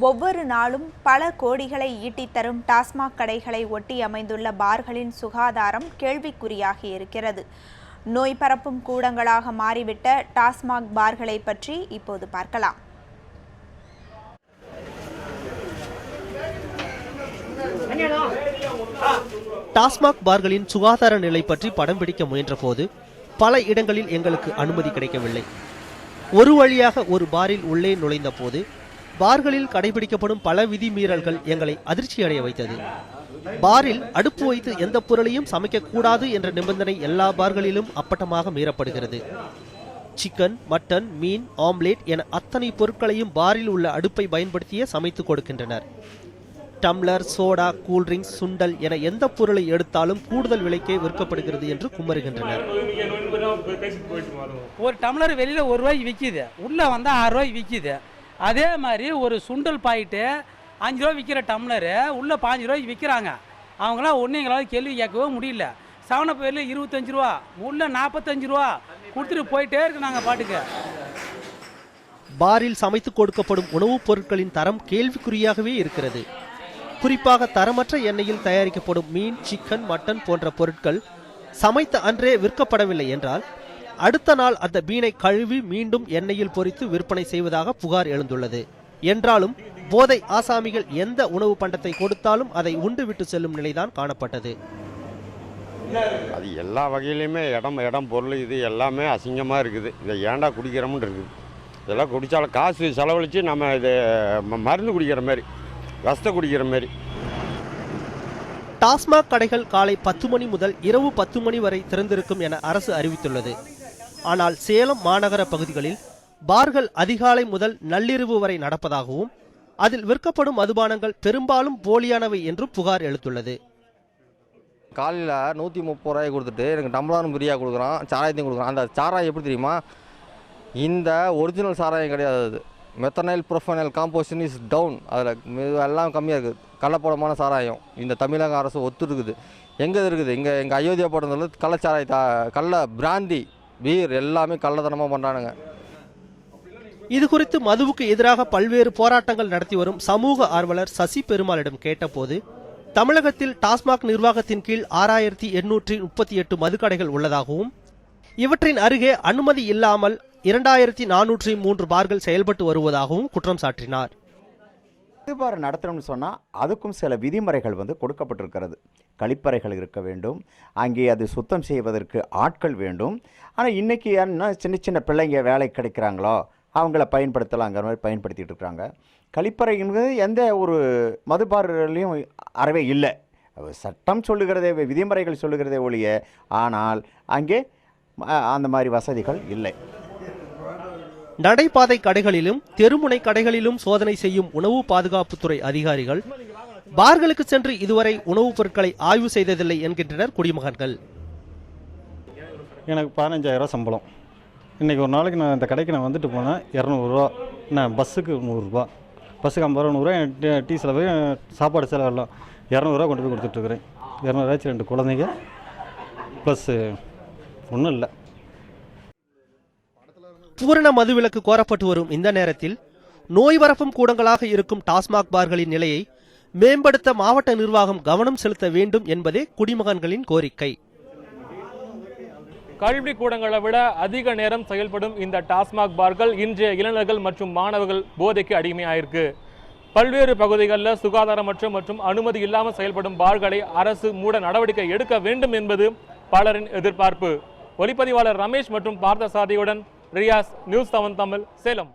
ஒவ்வொரு நாளும் பல கோடிகளை ஈட்டித் தரும் டாஸ்மாக் கடைகளை ஒட்டி அமைந்துள்ள பார்களின் சுகாதாரம் கேள்விக்குறியாகி இருக்கிறது. நோய் பரப்பும் கூடங்களாக மாறிவிட்ட டாஸ்மாக் பார்களை பற்றி இப்போது பார்க்கலாம். டாஸ்மாக் பார்களின் சுகாதார நிலை பற்றி படம் பிடிக்க முயன்ற போது பல இடங்களில் எங்களுக்கு அனுமதி கிடைக்கவில்லை. ஒரு வழியாக ஒரு பாரில் உள்ளே நுழைந்த போது பார்களில் கடைபிடிக்கப்படும் பல விதிமீறல்கள் எங்களை அதிர்ச்சியடைய வைத்தது. பாரில் அடுப்பு வைத்து எந்த பொருளையும் சமைக்கக்கூடாது என்ற நிபந்தனை எல்லா பார்களிலும் அப்பட்டமாக மீறப்படுகிறது. சிக்கன், மட்டன், மீன், ஆம்லேட் என அத்தனை பொருட்களையும் பாரில் உள்ள அடுப்பை பயன்படுத்தியே சமைத்து கொடுக்கின்றனர். டம்ளர், சோடா, கூல்ட்ரிங்க்ஸ், சுண்டல் என எந்த பொருளை எடுத்தாலும் கூடுதல் விலைக்கே விற்கப்படுகிறது என்று குமருகின்றனர். ஒரு டம்ளர் வெளியில ₹1 விற்கிது, உள்ள வந்தா ₹6 விற்கிது. அதே மாதிரி ஒரு சுண்டல் பாயிட்டு ₹5 விற்கிற டம்ளரு உள்ள ₹5 விற்கிறாங்க. அவங்களாம் ஒன்றும் எங்களால் கேள்வி கேட்கவே முடியல. 7up வெளியில் ₹25, உள்ள ₹45 கொடுத்துட்டு போயிட்டே இருக்கு. நாங்கள் பாட்டுக்கு பாரில் சமைத்து கொடுக்கப்படும் உணவுப் பொருட்களின் தரம் கேள்விக்குறியாகவே இருக்கிறது. குறிப்பாக தரமற்ற எண்ணெயில் தயாரிக்கப்படும் மீன், சிக்கன், மட்டன் போன்ற பொருட்கள் சமைத்த அன்றே விற்கப்படவில்லை என்றால் அடுத்த நாள் அந்த மீனை கழுவி மீண்டும் எண்ணெயில் பொரித்து விற்பனை செய்வதாக புகார் எழுந்துள்ளது. என்றாலும் போதை ஆசாமிகள் எந்த உணவு பண்டத்தை கொடுத்தாலும் அதை உண்டு விட்டு செல்லும் நிலைதான் காணப்பட்டது. அது எல்லா வகையிலுமே இடம் பொருள் இது எல்லாமே அசிங்கமாக இருக்குது. இதை ஏண்டா குடிக்கிறோம்னு இருக்குது. இதெல்லாம் குடித்தாலும் காசு செலவழித்து நம்ம இது மருந்து குடிக்கிற மாதிரி, ரசத்தை குடிக்கிற மாதிரி. டாஸ்மாக் கடைகள் காலை 10 மணி முதல் இரவு 10 மணி வரை திறந்திருக்கும் என அரசு அறிவித்துள்ளது. ஆனால் சேலம் மாநகர பகுதிகளில் பார்கள் அதிகாலை முதல் நள்ளிரவு வரை நடப்பதாகவும் அதில் விற்கப்படும் மதுபானங்கள் பெரும்பாலும் போலியானவை என்றும் புகார் எழுத்துள்ளது. காலையில் 130 ரூபாய் கொடுத்துட்டு எனக்கு டம்ளரும் பிரியா கொடுக்குறான், சாராயத்தையும் கொடுக்குறான். அந்த சாராயம் எப்படி தெரியுமா? இந்த ஒரிஜினல் சாராயம் கிடையாது. அது மெத்தனைல் ப்ரொஃபனைல் காம்போசிஷன் இஸ் டவுன். அதில் எல்லாம் கம்மியாக இருக்குது. கள்ளப்படமான சாராயம் இந்த தமிழக அரசு ஒத்துருக்குது. எங்கே இருக்குது? எங்கள் அயோத்தியா போட்டதில் கள்ளச்சாராய கள்ள பிராந்தி பீர் எல்லாமே கள்ளத்தனமாக பண்ணுறானுங்க. இது குறித்து மதுவுக்கு எதிராக பல்வேறு போராட்டங்கள் நடத்தி வரும் சமூக ஆர்வலர் சசி பெருமாளிடம் கேட்டபோது தமிழகத்தில் டாஸ்மாக் நிர்வாகத்தின் கீழ் 6838 மதுக்கடைகள் உள்ளதாகவும் இவற்றின் அருகே அனுமதி இல்லாமல் 2403 பார்கள் செயல்பட்டு வருவதாகவும் குற்றம் சாட்டினார். மதுபார் நடத்தணும்னு சொன்னால் அதுக்கும் சில விதிமுறைகள் கொடுக்கப்பட்டிருக்கிறது. கழிப்பறைகள் இருக்க வேண்டும், அங்கே அது சுத்தம் செய்வதற்கு ஆட்கள் வேண்டும். ஆனால் இன்றைக்கி என்ன சின்ன சின்ன பிள்ளைங்க வேலை கிடைக்கிறாங்களோ அவங்கள பயன்படுத்தலாங்கிற மாதிரி பயன்படுத்திகிட்டு இருக்கிறாங்க. கழிப்பறைங்கிறது எந்த ஒரு மதுபார்லையும் அறவே இல்லை. சட்டம் சொல்லுகிறதே, விதிமுறைகள் சொல்லுகிறதே ஒழிய, ஆனால் அங்கே அந்த மாதிரி வசதிகள் இல்லை. நடைபாதை கடைகளிலும் தெருமுனை கடைகளிலும் சோதனை செய்யும் உணவு பாதுகாப்புத்துறை அதிகாரிகள் பார்களுக்கு சென்று இதுவரை உணவுப் பொருட்களை ஆய்வு செய்ததில்லை என்கின்றனர் குடிமகன்கள். எனக்கு 15,000 சம்பளம். இன்றைக்கி ஒரு நாளைக்கு நான் இந்த கடைக்கு வந்துட்டு போனேன். 200 ரூபா, நான் பஸ்ஸுக்கு 100 ரூபா, பஸ்ஸுக்கு 50 ரூபா, 100 ரூபா, டீ செலவு, சாப்பாடு செலவு எல்லாம் 200 ரூபா கொண்டு போய் கொடுத்துட்ருக்குறேன். 200 ரூபாய்ச்சி 2 குழந்தைங்க ப்ளஸ் ஒன்றும் இல்லை. பூரண மதுவிலக்கு கோரப்பட்டு வரும் இந்த நேரத்தில் நோய் பரப்பும் கூடங்களாக இருக்கும் டாஸ்மாக் பார்களின் நிலையை மேம்படுத்த மாவட்ட நிர்வாகம் கவனம் செலுத்த வேண்டும் என்பதே குடிமகன்களின் கோரிக்கை. கல்வி கூடங்களை விட அதிக நேரம் செயல்படும் இந்த டாஸ்மாக் பார்கள் இன்றைய இளைஞர்கள் மற்றும் மாணவர்கள் போதைக்கு அடிமையாயிருக்கு. பல்வேறு பகுதிகளில் சுகாதாரமற்ற மற்றும் அனுமதி இல்லாமல் செயல்படும் பார்களை அரசு மூட நடவடிக்கை எடுக்க வேண்டும் என்பது பலரின் எதிர்பார்ப்பு. ஒளிப்பதிவாளர் ரமேஷ் மற்றும் பார்த்தசாதியுடன் ரியாஸ், நியூஸ் 7 தமிழ், சேலம்.